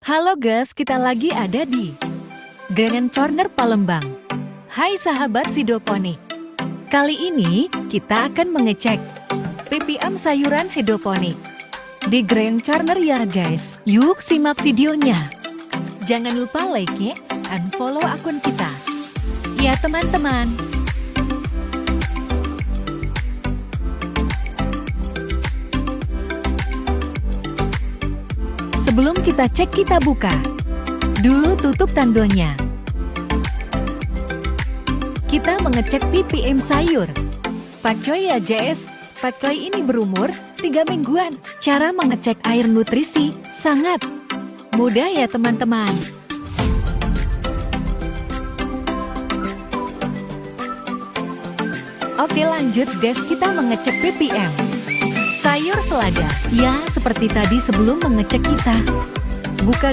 Halo guys, kita lagi ada di Grand Corner Palembang. Hai sahabat hidroponik. Kali ini kita akan mengecek ppm sayuran hidroponik di Grand Corner ya guys. Yuk simak videonya. Jangan lupa like dan follow akun kita. Ya teman-teman. Sebelum kita cek, kita buka dulu tutup tandonya. Kita mengecek ppm sayur pakcoy ya guys. Pakcoy ini berumur 3 mingguan. Cara mengecek air nutrisi sangat mudah ya teman-teman. Oke lanjut guys, kita mengecek ppm sayur selada. Ya seperti tadi sebelum mengecek kita buka